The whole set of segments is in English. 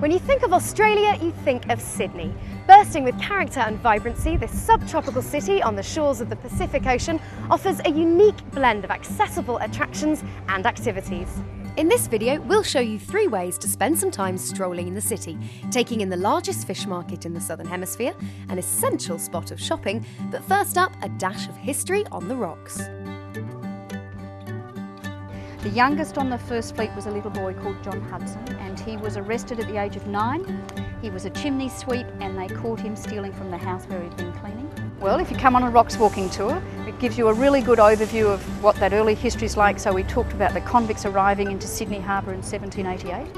When you think of Australia, you think of Sydney. Bursting with character and vibrancy, this subtropical city on the shores of the Pacific Ocean offers a unique blend of accessible attractions and activities. In this video, we'll show you 3 ways to spend some time strolling in the city, taking in the largest fish market in the Southern Hemisphere, an essential spot of shopping, but first up, a dash of history on the rocks. The youngest on the first fleet was a little boy called John Hudson, and he was arrested at the age of 9. He was a chimney sweep and they caught him stealing from the house where he'd been cleaning. Well, if you come on a rocks walking tour, it gives you a really good overview of what that early history is like. So we talked about the convicts arriving into Sydney Harbour in 1788.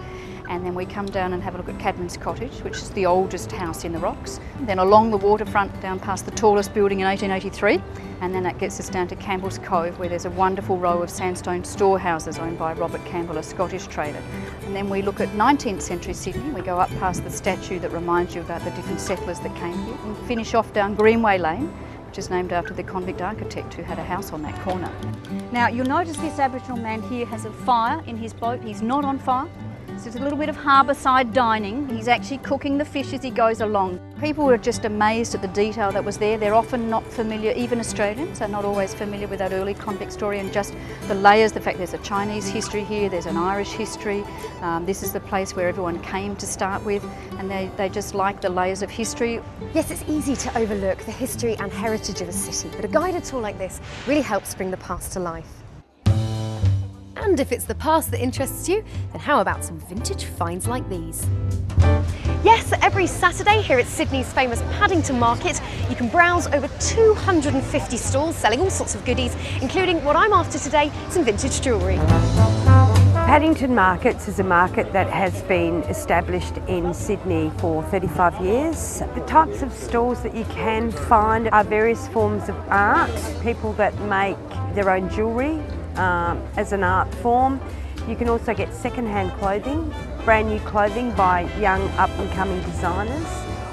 And then we come down and have a look at Cadman's Cottage, which is the oldest house in the rocks. Then along the waterfront down past the tallest building in 1883. And then that gets us down to Campbell's Cove, where there's a wonderful row of sandstone storehouses owned by Robert Campbell, a Scottish trader. And then we look at 19th century Sydney. We go up past the statue that reminds you about the different settlers that came here. And finish off down Greenway Lane, which is named after the convict architect who had a house on that corner. Now you'll notice this Aboriginal man here has a fire in his boat. He's not on fire. So it's a little bit of harbourside dining. He's actually cooking the fish as he goes along. People were just amazed at the detail that was there. They're often not familiar, even Australians are not always familiar with that early convict story and just the layers, the fact there's a Chinese history here, there's an Irish history. This is the place where everyone came to start with, and they just like the layers of history. Yes, it's easy to overlook the history and heritage of a city, but a guided tour like this really helps bring the past to life. And if it's the past that interests you, then how about some vintage finds like these? Yes, every Saturday here at Sydney's famous Paddington market, you can browse over 250 stalls selling all sorts of goodies, including what I'm after today, some vintage jewellery. Paddington Markets is a market that has been established in Sydney for 35 years. The types of stalls that you can find are various forms of art, people that make their own jewellery as an art form. You can also get second-hand clothing, brand new clothing by young up-and-coming designers.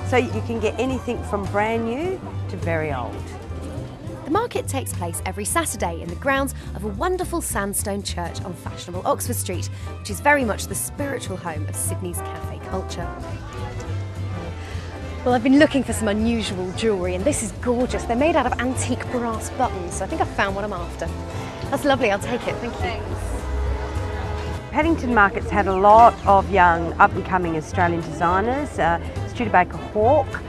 So you can get anything from brand new to very old. The market takes place every Saturday in the grounds of a wonderful sandstone church on fashionable Oxford Street, which is very much the spiritual home of Sydney's cafe culture. Well, I've been looking for some unusual jewellery, and this is gorgeous. They're made out of antique brass buttons, so I think I've found what I'm after. That's lovely, I'll take it, thank you. Thanks. Paddington Market's had a lot of young up-and-coming Australian designers. Studebaker Hawke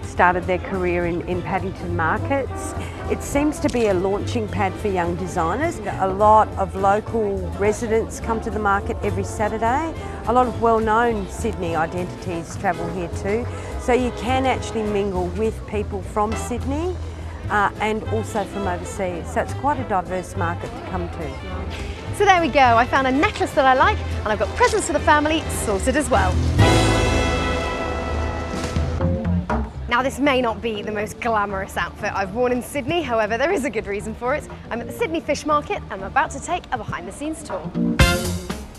started their career in Paddington Markets. It seems to be a launching pad for young designers. A lot of local residents come to the market every Saturday. A lot of well-known Sydney identities travel here too. So you can actually mingle with people from Sydney and also from overseas. So it's quite a diverse market to come to. So there we go, I found a necklace that I like, and I've got presents for the family sorted as well. Now this may not be the most glamorous outfit I've worn in Sydney, however there is a good reason for it. I'm at the Sydney Fish Market and I'm about to take a behind-the-scenes tour.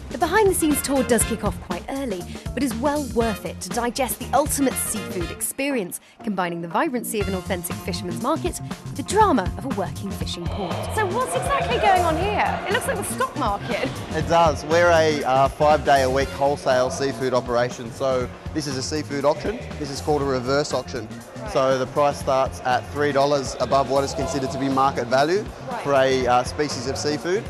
The behind-the-scenes tour does kick off quite early, but is well worth it to digest the ultimate seafood experience, combining the vibrancy of an authentic fisherman's market with the drama of a working fishing port. So what's exactly going on here? It looks like the stock market. It does. We're a 5-day-a-week wholesale seafood operation. So this is a seafood auction. This is called a reverse auction. So the price starts at $3 above what is considered to be market value for a species of seafood.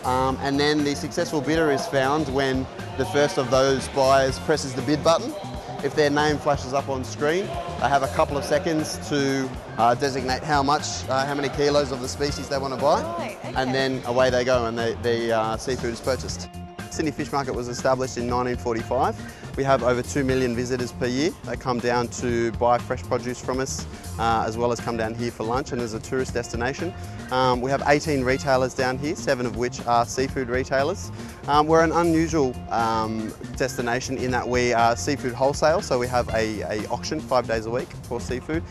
And then the successful bidder is found when the first of those buyers presses the bid button. If their name flashes up on screen, they have a couple of seconds to designate how many kilos of the species they want to buy, Right, okay. and then away they go and the seafood is purchased. Sydney Fish Market was established in 1945. We have over 2 million visitors per year. They come down to buy fresh produce from us, as well as come down here for lunch and as a tourist destination. We have 18 retailers down here, 7 of which are seafood retailers. We're an unusual destination in that we are seafood wholesale, so we have a auction 5 days a week for seafood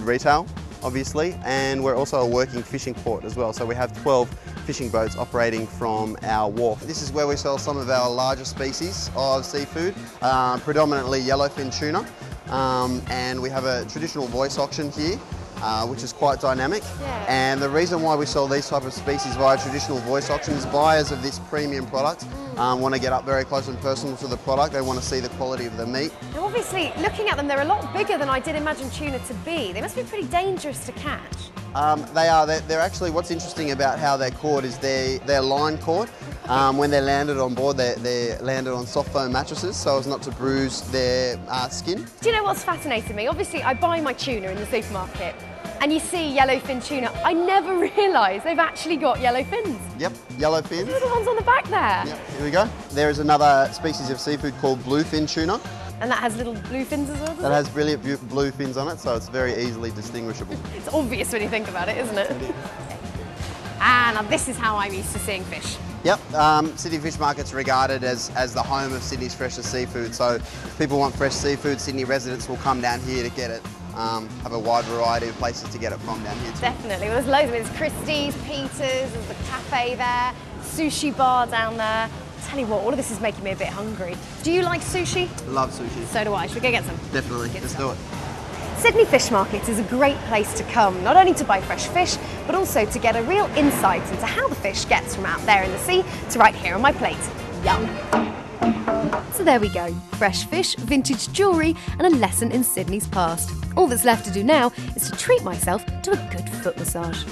retail, obviously, and we're also a working fishing port as well. So we have 12 fishing boats operating from our wharf. This is where we sell some of our larger species of seafood, predominantly yellowfin tuna, and we have a traditional voice auction here. which is quite dynamic. Yeah. And the reason why we sell these type of species via traditional voice auction is buyers of this premium product want to get up very close and personal to the product. They want to see the quality of the meat. Now obviously, looking at them, they're a lot bigger than I did imagine tuna to be. They must be pretty dangerous to catch. They are. They're actually, what's interesting about how they're caught is they're line caught. When they're landed on board, they're landed on soft foam mattresses so as not to bruise their skin. Do you know what's fascinated me? Obviously, I buy my tuna in the supermarket and you see yellowfin tuna. I never realised they've actually got yellow fins. Yep, yellow fins. They're the ones on the back there. Yep, here we go. There is another species of seafood called bluefin tuna. And that has little blue fins as well, does That it? has brilliant blue fins on it, so it's very easily distinguishable. It's obvious when you think about it, isn't it? And now this is how I'm used to seeing fish. Yep, Sydney Fish Market's regarded as the home of Sydney's freshest seafood. So if people want fresh seafood, Sydney residents will come down here to get it. Have a wide variety of places to get it from down here too. Definitely. Well, there's loads of it. There's Christie's, Peter's, there's the cafe there, sushi bar down there. Tell you what, all of this is making me a bit hungry. Do you like sushi? Love sushi. So do I. Should we go get some? Definitely, let's do it. Sydney Fish Market is a great place to come, not only to buy fresh fish, but also to get a real insight into how the fish gets from out there in the sea to right here on my plate. Yum! So there we go, fresh fish, vintage jewellery and a lesson in Sydney's past. All that's left to do now is to treat myself to a good foot massage.